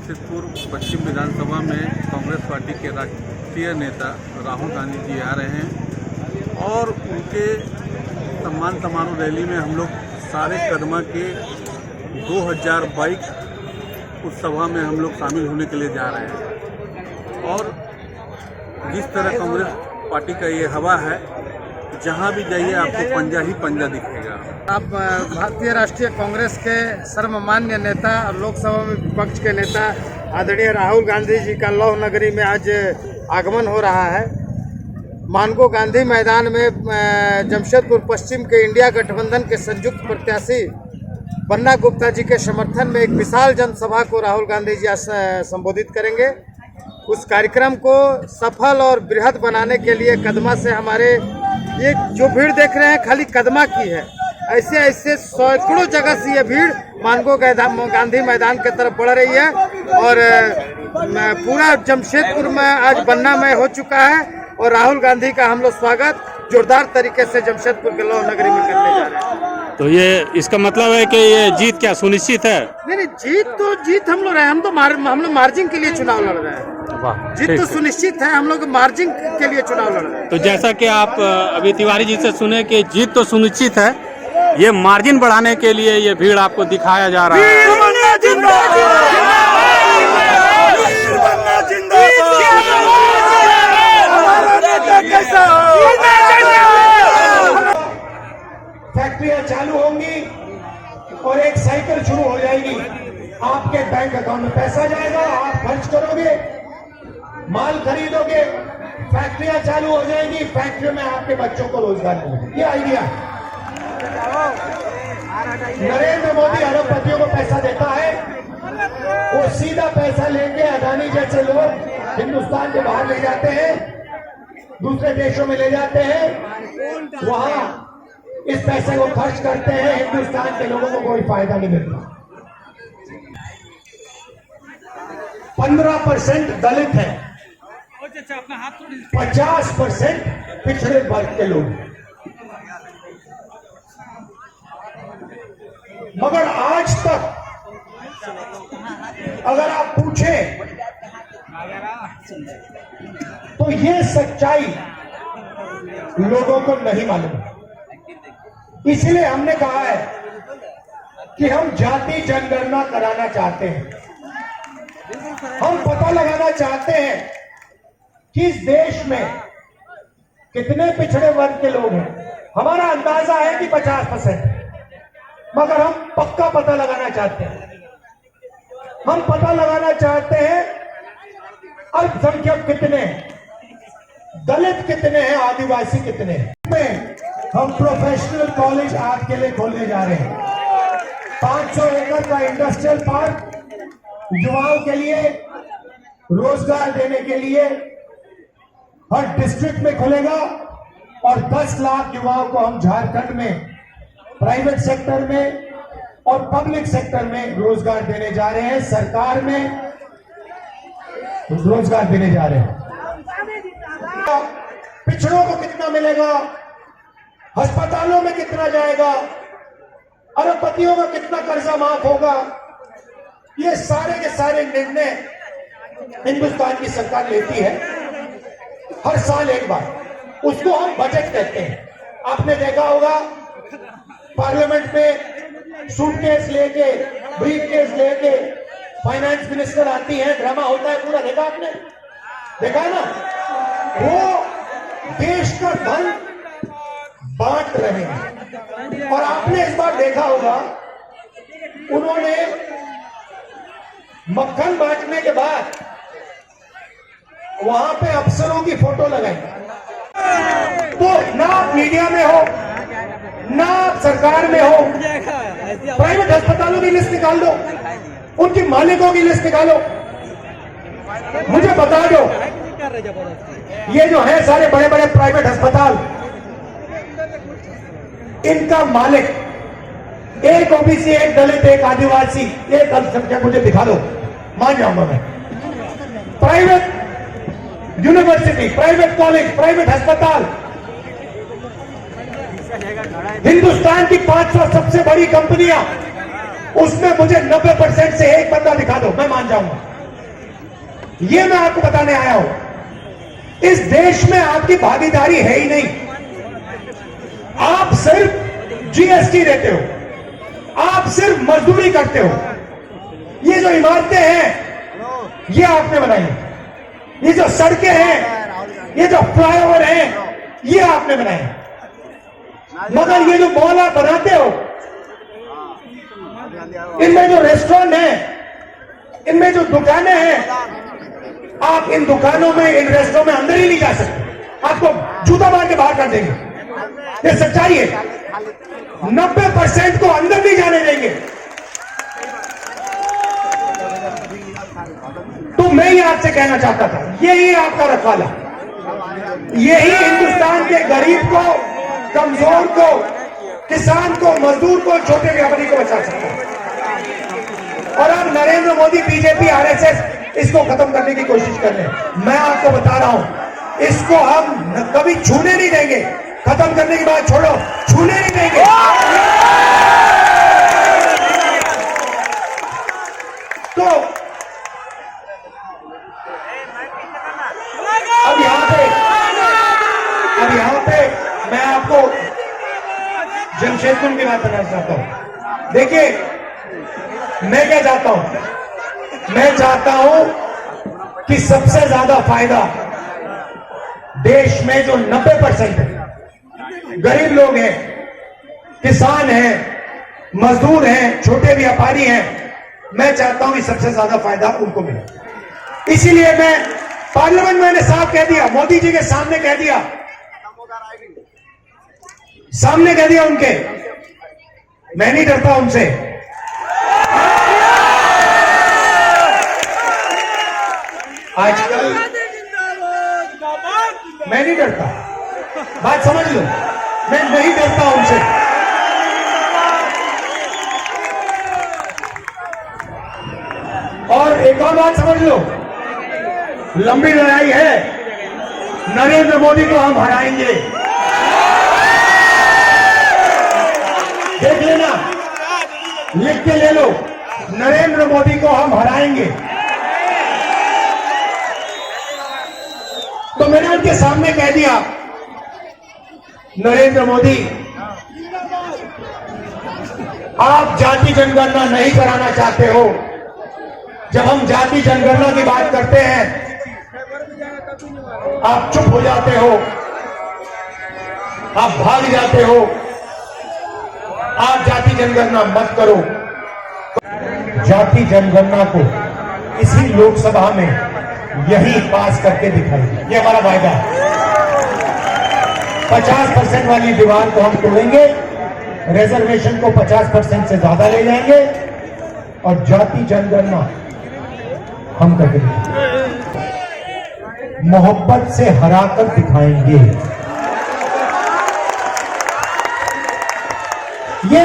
जमशेदपुर पश्चिम विधानसभा में कांग्रेस पार्टी के राष्ट्रीय नेता राहुल गांधी जी आ रहे हैं और उनके सम्मान समारोह रैली में हम लोग सारे कदमा के 2000 बाइक उस सभा में हम लोग शामिल होने के लिए जा रहे हैं। और जिस तरह कांग्रेस पार्टी का ये हवा है, जहां भी जाइए आपको पंजा ही पंजा दिखेगा। आप भारतीय राष्ट्रीय कांग्रेस के सर्वमान्य नेता और लोकसभा में विपक्ष के नेता आदरणीय राहुल गांधी जी का लौह नगरी में आज आगमन हो रहा है। मानगो गांधी मैदान में जमशेदपुर पश्चिम के इंडिया गठबंधन के संयुक्त प्रत्याशी बन्ना गुप्ता जी के समर्थन में एक विशाल जनसभा को राहुल गांधी जी आज संबोधित करेंगे। उस कार्यक्रम को सफल और बृहद बनाने के लिए कदमा से हमारे ये जो भीड़ देख रहे हैं खाली कदमा की है, ऐसे ऐसे सैकड़ों जगह से ये भीड़ मानगो गांधी मैदान की तरफ बढ़ रही है और पूरा जमशेदपुर में आज बन्नामय हो चुका है। और राहुल गांधी का हम लोग स्वागत जोरदार तरीके से जमशेदपुर के लौह नगरी में करने जा रहे हैं। तो ये इसका मतलब है कि ये जीत क्या सुनिश्चित है? नहीं, जीत हम लोग रहे, हम लोग मार्जिन के लिए चुनाव लड़ रहे हैं। जीत तो सुनिश्चित है, हम लोग मार्जिन के लिए चुनाव लड़ रहे हैं। तो जैसा कि आप अभी तिवारी जी से सुने कि जीत तो सुनिश्चित है, ये मार्जिन बढ़ाने के लिए ये भीड़ आपको दिखाया जा रहा है। फैक्ट्रियां चालू होंगी और एक साइकिल शुरू हो जाएगी। आपके बैंक अकाउंट में पैसा जाएगा, आप खर्च करोगे, माल खरीदोगे, फैक्ट्रियां चालू हो जाएंगी, फैक्ट्री में आपके बच्चों को रोजगार मिलेगा। ये आइडिया नरेंद्र मोदी अरबपतियों को पैसा देता है, वो सीधा पैसा लेंगे। अदानी जैसे लोग हिंदुस्तान के बाहर ले जाते हैं, दूसरे देशों में ले जाते हैं, वहां इस पैसे को खर्च करते हैं। हिंदुस्तान के लोगों को कोई फायदा नहीं मिलता। 15% दलित है, 50% पिछड़े वर्ग के लोग। मगर आज तक अगर आप पूछें तो ये सच्चाई लोगों को नहीं मालूम। इसलिए हमने कहा है कि हम जाति जनगणना कराना चाहते हैं। हम पता लगाना चाहते हैं कि इस देश में कितने पिछड़े वर्ग के लोग हैं। हमारा अंदाजा है कि 50%, मगर हम पक्का पता लगाना चाहते हैं। हम पता लगाना चाहते हैं अल्पसंख्यक कितने हैं, दलित कितने हैं, आदिवासी कितने हैं। हम प्रोफेशनल कॉलेज आपके लिए खोलने जा रहे हैं। 500 एकड़ का इंडस्ट्रियल पार्क युवाओं के लिए रोजगार देने के लिए हर डिस्ट्रिक्ट में खुलेगा और 10 लाख युवाओं को हम झारखंड में प्राइवेट सेक्टर में और पब्लिक सेक्टर में रोजगार देने जा रहे हैं। सरकार में रोजगार देने जा रहे हैं। पिछड़ों को कितना मिलेगा, अस्पतालों में कितना जाएगा, अरबपतियों का कितना कर्जा माफ होगा, ये सारे के सारे निर्णय हिंदुस्तान की सरकार लेती है हर साल एक बार। उसको हम बजट कहते हैं। आपने देखा होगा पार्लियामेंट में सूटकेस लेके, ब्रीफकेस लेके फाइनेंस मिनिस्टर आती है, ड्रामा होता है पूरा। देखा आपने? देखा ना? वो देश का धन बांट रहे हैं। और आपने इस बार देखा होगा उन्होंने मक्खन बांटने के बाद वहां पे अफसरों की फोटो लगाई। तो ना आप मीडिया में हो, ना आप सरकार में हो, प्राइवेट अस्पतालों की लिस्ट निकाल दो, उनके मालिकों की लिस्ट निकालो, मुझे बता दो। ये जो है सारे बड़े बड़े प्राइवेट अस्पताल, इनका मालिक एक ओबीसी, एक दलित, एक आदिवासी, एक अल्पसंख्यक, मुझे दिखा दो, मान जाऊंगा मैं। Private university, private college, private अस्पताल, हिंदुस्तान की 500 सबसे बड़ी कंपनियां, उसमें मुझे 90% से एक बंदा दिखा दो, मैं मान जाऊंगा। ये मैं आपको बताने आया हूं। इस देश में आपकी भागीदारी है ही नहीं। आप सिर्फ जीएसटी देते हो, आप सिर्फ मजदूरी करते हो। ये जो इमारतें हैं ये आपने बनाई, ये जो सड़कें हैं, ये जो फ्लाईओवर हैं ये आपने बनाए, मगर ये जो मॉल आप बनाते हो, इनमें जो रेस्टोरेंट है, इनमें जो दुकानें हैं, आप इन दुकानों में, इन रेस्टोरेंट में अंदर ही नहीं जा सकते। आपको जूता मार के बाहर कर देंगे। ये सच्चाई है। 90% को अंदर नहीं जाने देंगे। तो मैं ये आपसे कहना चाहता था, यही आपका रखवाला, यही हिंदुस्तान के गरीब को, कमजोर को, किसान को, मजदूर को, छोटे व्यापारी को बचा सकता है। और अब नरेंद्र मोदी, बीजेपी, आरएसएस इसको खत्म करने की कोशिश कर रहे हैं। मैं आपको बता रहा हूं, इसको हम कभी छूने नहीं देंगे। खत्म करने की बात छोड़ो, छूने नहीं देंगे। तो अब यहां पे मैं आपको जमशेदपुर की बात करना चाहता हूं। देखिए, मैं क्या चाहता हूं, मैं चाहता हूं कि सबसे ज्यादा फायदा देश में जो 90% गरीब लोग हैं, किसान हैं, मजदूर हैं, छोटे व्यापारी हैं, मैं चाहता हूं कि सबसे ज्यादा फायदा उनको मिले। इसीलिए मैं पार्लियामेंट में मैंने साफ कह दिया, मोदी जी के सामने कह दिया, उनके, मैं नहीं डरता उनसे। आजकल मैं नहीं डरता, बात समझ लो, मैं नहीं डरता उनसे। और एक और बात समझ लो, लंबी लड़ाई है, नरेंद्र मोदी को हम हराएंगे। देख लेना, लिख के ले लो, नरेंद्र मोदी को हम हराएंगे। तो मैंने उनके सामने कह दिया, नरेंद्र मोदी, आप जाति जनगणना नहीं कराना चाहते हो। जब हम जाति जनगणना की बात करते हैं आप चुप हो जाते हो, आप भाग जाते हो, आप जाति जनगणना मत करो। जाति जनगणना को इसी लोकसभा में यही पास करके दिखाएंगे, ये हमारा वायदा है। 50% वाली दीवार को हम तोड़ेंगे, रिजर्वेशन को 50% से ज्यादा ले जाएंगे और जाति जनगणना हम करके दिखाएंगे, मोहब्बत से हराकर दिखाएंगे। ये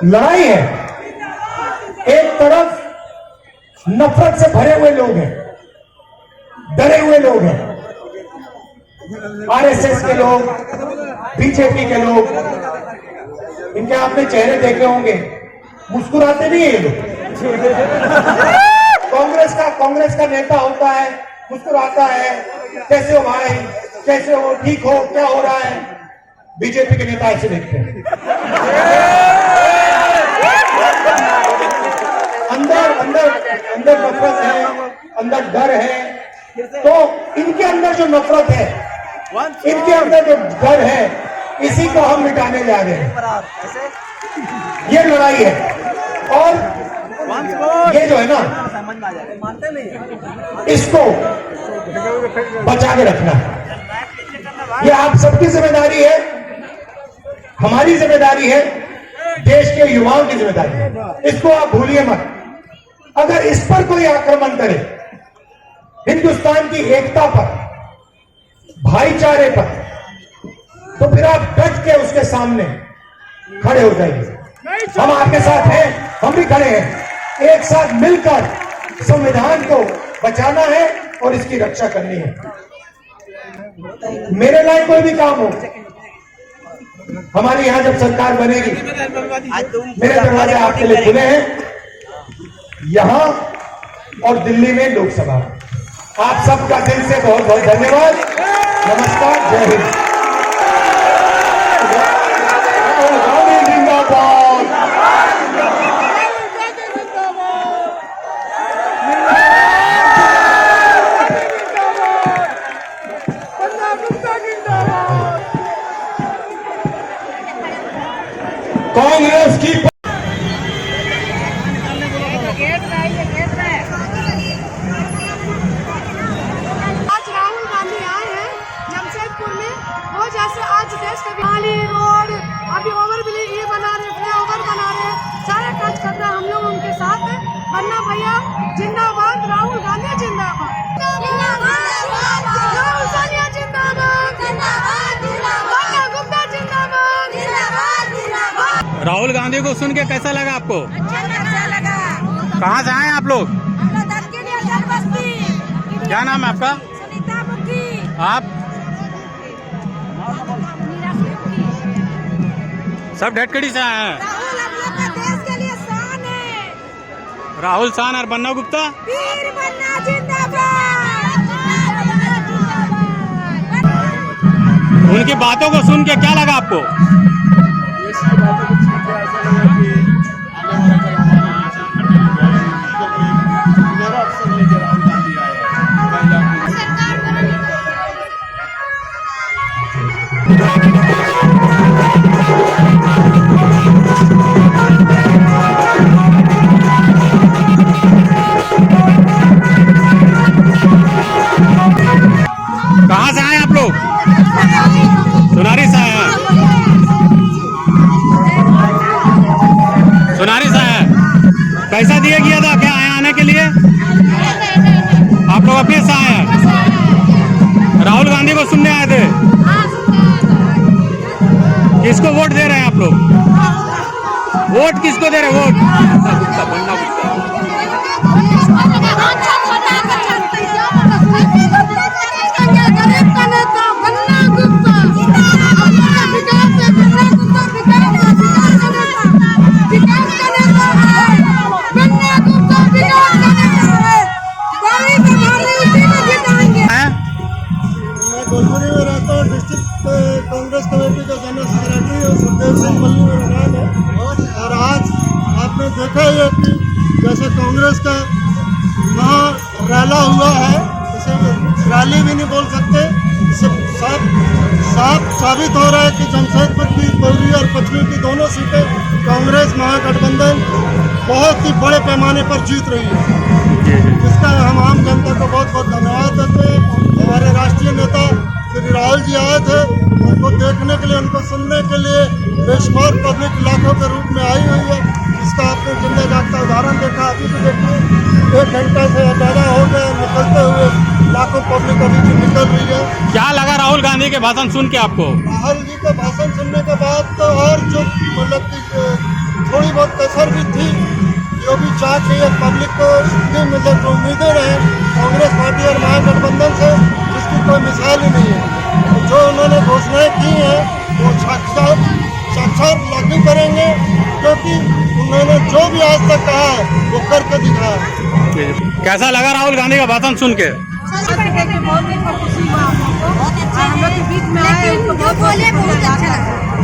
लड़ाई है। एक तरफ नफरत से भरे हुए लोग हैं, डरे हुए लोग हैं, आरएसएस के लोग, बीजेपी के लोग, इनके आपने चेहरे देखे होंगे, मुस्कुराते नहीं है ये लोग। कांग्रेस का नेता होता है, मुस्कुराता है, कैसे हो भाई, कैसे हो, ठीक हो, क्या हो रहा है। बीजेपी के नेता ऐसे देखते हैं, अंदर नफरत है, अंदर डर है। तो इनके अंदर जो नफरत है, इनके अंदर जो डर है, इसी को हम मिटाने जा रहे हैं। ये लड़ाई है। और ये जो है ना, इसको बचा के रखना है। ये आप सबकी जिम्मेदारी है, हमारी जिम्मेदारी है, देश के युवाओं की जिम्मेदारी है। इसको आप भूलिए मत। अगर इस पर कोई आक्रमण करे, हिंदुस्तान की एकता पर, भाईचारे पर, तो फिर आप डट के उसके सामने खड़े हो जाइए। हम आपके साथ हैं, हम भी खड़े हैं। एक साथ मिलकर संविधान को बचाना है और इसकी रक्षा करनी है। मेरे लायक कोई भी काम हो, हमारे यहां जब सरकार बनेगी, मेरे दरवाजे आपके लिए खुले हैं। यहां और दिल्ली में लोकसभा। आप सबका दिल से बहुत बहुत धन्यवाद। नमस्कार, जय हिंद। गांधी जिंदाबाद। कांग्रेस की आज राहुल गांधी आए हैं जमशेदपुर में, वो जैसे आज देश के नाली रोड अभी ओवर ब्रिज ये बना रहे, फ्लाईओवर बना रहे, सारे काज कर रहे हैं। हम लोग उनके साथ हैं। पन्ना भैया जिंदाबाद, राहुल गांधी जिंदाबाद, राहुल सोनिया जिंदाबाद, पन्ना गुप्ता जिंदाबाद। राहुल गांधी को सुन के कैसा लगा आपको? अच्छा लगा। कहाँ से आए आप लोग? हम लोग दरकेलिया बस्ती। क्या नाम है आपका? सुनीता मुखी। आप सब ढटकड़ी से आए हैं। राहुल हम लोग का देश के लिए शान है। राहुल शान और बन्ना गुप्ता वीर बन्ना जिंदाबाद। उनकी बातों को सुन के क्या लगा आपको? कहाँ से आए आप लोग? सुनारी से आए हैं। सुनारी से आए हैं। पैसा दिया गया था क्या आए आने के लिए? आप लोग अपने से आए हैं? राहुल गांधी को सुनने आए थे? किसको वोट दे रहे हैं आप लोग? वोट किसको दे रहे हैं? वोट बन्ना गुप्ता। गोलपुरी में रहता हूँ। डिस्ट्रिक्ट कांग्रेस कमेटी का जनरल सेक्रेटरी और सुखदेव सिंह मल्ली मेरा नाम है। और आज आपने देखा ही है कि जैसे कांग्रेस का वहाँ रैला हुआ है, इसे रैली भी नहीं बोल सकते। इससे साफ साबित हो रहा है कि जमशेदपुर की पूर्वी और पश्चिमी की दोनों सीटें कांग्रेस महागठबंधन बहुत ही बड़े पैमाने पर जीत रही है, जिसका हम आम जनता को बहुत बहुत धन्यवाद देते हैं। हमारे राष्ट्रीय नेता श्री राहुल जी आए थे, उनको देखने के लिए, उनको सुनने के लिए बेशुमार पब्लिक लाखों के रूप में आई हुई है। इसका आपने जिंदा जागता उदाहरण देखा। अभी भी देखिए 1 घंटा से ज़्यादा हो गया निकलते हुए, लाखों पब्लिक अभी भी निकल रही है। क्या लगा राहुल गांधी के भाषण सुन के आपको? राहुल जी का भाषण सुनने के बाद तो और जो मतलब कि थोड़ी बहुत कसर भी थी, जो भी चाह के पब्लिक को इतनी मतलब जो उम्मीदें रहे कांग्रेस पार्टी और महागठबंधन से, जिसकी कोई मिसाल ही नहीं है। जो उन्होंने घोषणाएं की हैं वो साक्षात लागू करेंगे, क्योंकि उन्होंने जो भी आज तक कहा है वो करके दिखाया। कैसा लगा राहुल गांधी का भाषण सुन के? बहुत खुशी हुआ हम लोग को। हम लोग के बीच में आए, उनको बहुत अच्छा लगा।